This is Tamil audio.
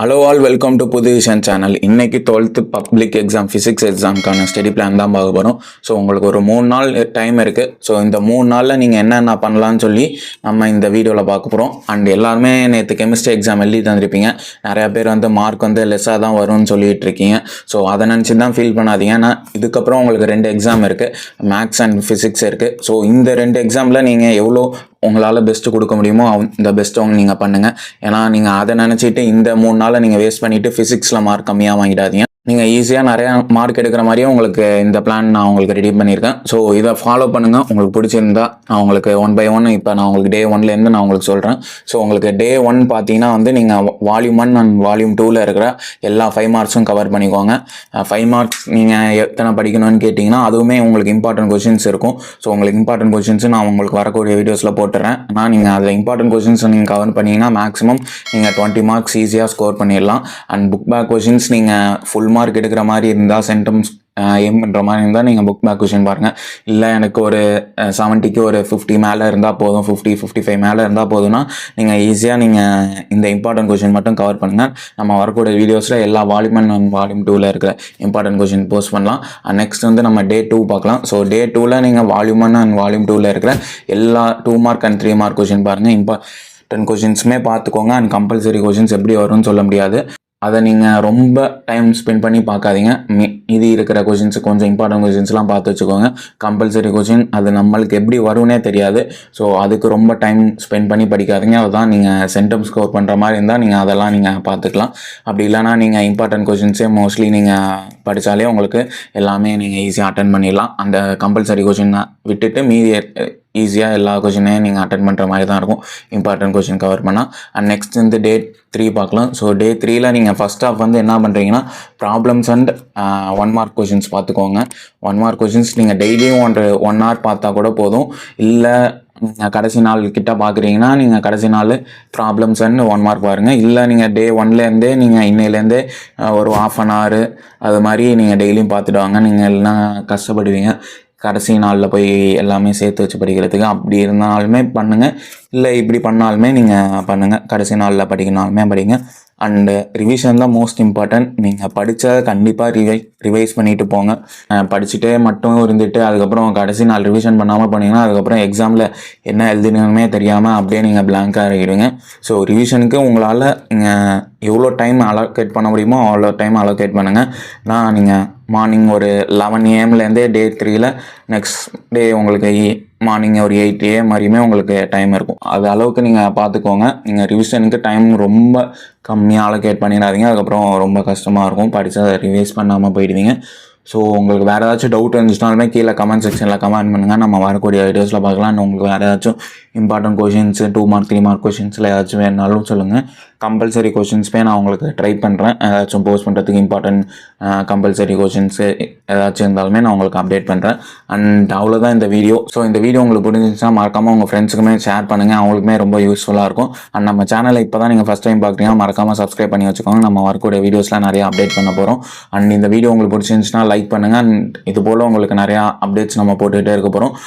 ஹலோ ஆல் வெல்கம் டு புது விஷன் சேனல். இன்னைக்கு 12th பப்ளிக் எக்ஸாம் ஃபிசிக்ஸ் எக்ஸாமுக்கான ஸ்டடி பிளான் தான் பார்க்க போகிறோம். ஸோ உங்களுக்கு ஒரு 3 நாள் டைம் இருக்குது. ஸோ இந்த 3 நாளில் நீங்கள் என்னென்ன பண்ணலான்னு சொல்லி நம்ம இந்த வீடியோவில் பார்க்க போகிறோம். அண்ட் எல்லாருமே நேற்று கெமிஸ்ட்ரி எக்ஸாம் எழுதி தந்திருப்பீங்க. நிறையா பேர் மார்க் லெஸ்ஸாக தான் வரும்னு சொல்லிட்டு இருக்கீங்க. ஸோ அதை நினச்சி தான் ஃபீல் பண்ணாதீங்க. ஏன்னா இதுக்கப்புறம் உங்களுக்கு 2 எக்ஸாம் இருக்குது, மேக்ஸ் அண்ட் ஃபிசிக்ஸ் இருக்குது. ஸோ இந்த 2 எக்ஸாமில் நீங்கள் எவ்வளோ உங்களால் பெஸ்ட்டு கொடுக்க முடியுமோ இந்த பெஸ்ட்டை நீங்கள் பண்ணுங்கள். ஏன்னா நீங்கள் அதை நினச்சிட்டு இந்த 3 நாளை நீங்கள் வேஸ்ட் பண்ணிவிட்டு ஃபிசிக்ஸில் மார்க் கம்மியாக வாங்கிடாதீங்க. நீங்கள் ஈஸியாக நிறையா மார்க் எடுக்கிற மாதிரியே உங்களுக்கு இந்த பிளான் நான் உங்களுக்கு ரெடி பண்ணியிருக்கேன். ஸோ இதை ஃபாலோ பண்ணுங்கள். உங்களுக்கு பிடிச்சிருந்தா நான் உங்களுக்கு 1 by 1 இப்போ நான் உங்களுக்கு டே 1லேருந்து நான் உங்களுக்கு சொல்கிறேன். ஸோ உங்களுக்கு டே 1 பார்த்தீங்கன்னா நீங்கள் வால்யூம் 1 அண்ட் வால்யூம் 2ல் இருக்கிற எல்லா 5 மார்க்ஸும் கவர் பண்ணிக்கோங்க. 5 மார்க்ஸ் நீங்கள் எத்தனை படிக்கணும்னு கேட்டிங்கன்னா அதுவுமே உங்களுக்கு இம்பார்ட்டன்ட் கொஷின்ஸ் இருக்கும். ஸோ உங்களுக்கு இம்பார்ட்டன்ட் கொஷின்ஸ் நான் உங்களுக்கு வரக்கூடிய வீடியோஸில் போட்டுறேன். ஆனால் நீங்கள் அதில் இம்பார்ட்டன்ட் கொஷின்ஸ் நீங்கள் கவர் பண்ணிங்கன்னா மேக்ஸிமம் நீங்கள் 20 மார்க்ஸ் ஈஸியாக ஸ்கோர் பண்ணிடலாம். அண்ட் புக் பேக் கொஷின்ஸ் நீங்கள் ஃபுல் மார்க் எடுக்கிற மாதிரி இருந்தால், சென்டம்ஸ் எய்ம் பண்ணுற மாதிரி இருந்தால் நீங்கள் புக் பேக் கொஷின் பாருங்கள். இல்லை எனக்கு ஒரு 70க்கு ஒரு 50 மேலே இருந்தால் போதும், 50-55 மேலே இருந்தால் போதும்னா நீங்கள் ஈஸியாக நீங்கள் இந்த இம்பார்ட்டன்ட் கொஷின் மட்டும் கவர் பண்ணுங்கள். நம்ம வரக்கூடிய வீடியோஸில் எல்லா வால்யூம் 1 அண்ட் வால்யூம் 2ல் இருக்கிற இம்பார்ட்டன்ட் கொஷின் போஸ்ட் பண்ணலாம். நெக்ஸ்ட் நம்ம டே 2 பார்க்கலாம். ஸோ டே 2ல் நீங்கள் வால்யூம் 1 அண்ட் வால்யூம் 2ல் இருக்கிற எல்லா 2 மார்க் அண்ட் 3 மார்க் கொஷின் பாருங்கள். இம்பார்ட்டன்ட் கொஷின்ஸுமே பார்த்துக்கோங்க. அண்ட் கம்பல்சரி கொஷின்ஸ் எப்படி வரும்னு சொல்ல முடியாது. அதை நீங்கள் ரொம்ப டைம் ஸ்பெண்ட் பண்ணி பார்க்காதீங்க. இது இருக்கிற கொஷின்ஸ் கொஞ்சம் இம்பார்ட்டன்ட் கொஷின்ஸ்லாம் பார்த்து வச்சுக்கோங்க. கம்பல்சரி கொஷின் அது நம்மளுக்கு எப்படி வரும்னே தெரியாது. ஸோ அதுக்கு ரொம்ப டைம் ஸ்பெண்ட் பண்ணி படிக்காதீங்க. அதுதான் நீங்கள் சென்டம் ஸ்கோர் பண்ணுற மாதிரி இருந்தால் நீங்கள் அதெல்லாம் நீங்கள் பார்த்துக்கலாம். அப்படி இல்லைனா நீங்கள் இம்பார்ட்டன்ட் கொஷின்ஸே மோஸ்ட்லி நீங்கள் படித்தாலே உங்களுக்கு எல்லாமே நீங்கள் ஈஸியாக அட்டன் பண்ணிடலாம். அந்த கம்பல்சரி கொஷினை விட்டுட்டு மீதி ஈஸியாக எல்லா கொஷினையும் நீங்கள் அட்டன் பண்ணுற மாதிரி தான் இருக்கும் இம்பார்ட்டன்ட் கொஷின் கவர் பண்ணால். அண்ட் நெக்ஸ்ட் டே 3 பார்க்கலாம். ஸோ டே 3ல் நீங்கள் ஃபஸ்ட் ஆஃப் என்ன பண்ணுறீங்கன்னா ப்ராப்ளம்ஸ் அண்ட் 1 மார்க் கொஷின்ஸ் பார்த்துக்கோங்க. 1 மார்க் கொஷின்ஸ் நீங்கள் டெய்லியும் 1 hour பார்த்தா கூட போதும். இல்லை நீங்கள் கடைசி நாள் கிட்ட பார்க்குறீங்கன்னா நீங்கள் கடைசி நாள் ப்ராப்ளம்ஸ் அண்ட் 1 மார்க் பாருங்கள். இல்லை நீங்கள் டே 1லேருந்தே நீங்கள் இன்னையிலேருந்தே ஒரு 1/2 hour அது மாதிரி நீங்கள் டெய்லியும் பார்த்துட்டு வாங்க. நீங்கள் இல்லைனா கஷ்டப்படுவீங்க கடைசி நாளில் போய் எல்லாமே சேர்த்து வச்சு படிக்கிறதுக்கு. அப்படி இருந்தாலுமே பண்ணுங்கள், இல்லை இப்படி பண்ணாலுமே நீங்கள் பண்ணுங்கள். கடைசி நாளில் படிக்கணும்னாலுமே படிங்க. அண்டு ரிவிஷன் தான் மோஸ்ட் இம்பார்ட்டன்ட். நீங்கள் படித்ததை கண்டிப்பாக ரிவைஸ் பண்ணிட்டு போங்க. படிச்சுட்டே மட்டும் இருந்துட்டு அதுக்கப்புறம் கடைசி நாள் ரிவிஷன் பண்ணாமல் பண்ணிங்கன்னா அதுக்கப்புறம் எக்ஸாமில் என்ன எழுதினுமே தெரியாமல் அப்படியே நீங்கள் பிளாங்காக இறங்கிடுவீங்க. ஸோ ரிவிஷனுக்கு உங்களால் நீங்கள் எவ்வளோ டைம் அலோகேட் பண்ண முடியுமோ அவ்வளோ டைம் அலோகேட் பண்ணுங்கள். நான் நீங்கள் மார்னிங் ஒரு 11 AM டே 3ல் நெக்ஸ்ட் டே உங்களுக்கு மார்னிங் ஒரு 8 AM வரையுமே உங்களுக்கு டைம் இருக்கும். அது அளவுக்கு நீங்கள் பார்த்துக்கோங்க. நீங்கள் ரிவிஷனுக்கு டைம் ரொம்ப கம்மியாக அலோகேட் பண்ணிடாதீங்க. அதுக்கப்புறம் ரொம்ப கஷ்டமாக இருக்கும், படித்ததை ரிவைஸ் பண்ணாமல் போயிடுவீங்க. ஸோ உங்களுக்கு வேறு ஏதாச்சும் டவுட் இருந்துச்சுனாலுமே கீழே கமெண்ட் செக்ஷனில் கமெண்ட் பண்ணுங்கள். நம்ம வரக்கூடிய வீடியோஸில் பார்க்கலாம். உங்களுக்கு வேறு ஏதாச்சும் இம்பார்ட்டன்ட் கொஷின்ஸ் 2 மார்க் 3 மார்க் கொஷின்ஸில் ஏதாச்சும் வேணுனாலும் சொல்லுங்கள். கம்பல்சரி கொஷின்ஸுமே நான் உங்களுக்கு ட்ரை பண்ணுறேன். ஏதாச்சும் போஸ்ட் பண்ணுறதுக்கு இம்பார்ட்டன்ட் கம்பல்சரி கொஷின்ஸு ஏதாச்சும் இருந்தாலுமே நான் உங்களுக்கு அப்டேட் பண்ணுறேன். அண்ட் அவ்வளோதான் இந்த வீடியோ. ஸோ இந்த வீடியோ உங்களுக்கு பிடிச்சிருந்துச்சுன்னா மறக்காமல் உங்கள் ஃப்ரெண்ட்ஸுக்குமே ஷேர் பண்ணுங்கள். அவங்களுக்குமே ரொம்ப யூஸ்ஃபுல்லாக இருக்கும். அண்ட் நம்ம சேனலை இப்போ தான் நீங்கள் ஃபஸ்ட் டைம் பார்க்குறீங்கன்னா மறக்காமல் சப்ஸ்கிரைப் பண்ணி வச்சுக்கோங்க. நம்ம வரக்கூடிய வீடியோஸ்லாம் நிறையா அப்டேட் பண்ண போகிறோம். அண்ட் இந்த வீடியோ உங்களுக்கு பிடிச்சிருந்துச்சுன்னா லைக் பண்ணுங்கள். அண்ட் இது போல் உங்களுக்கு நிறையா அப்டேட்ஸ் நம்ம போட்டுக்கிட்டே இருக்க போகிறோம்.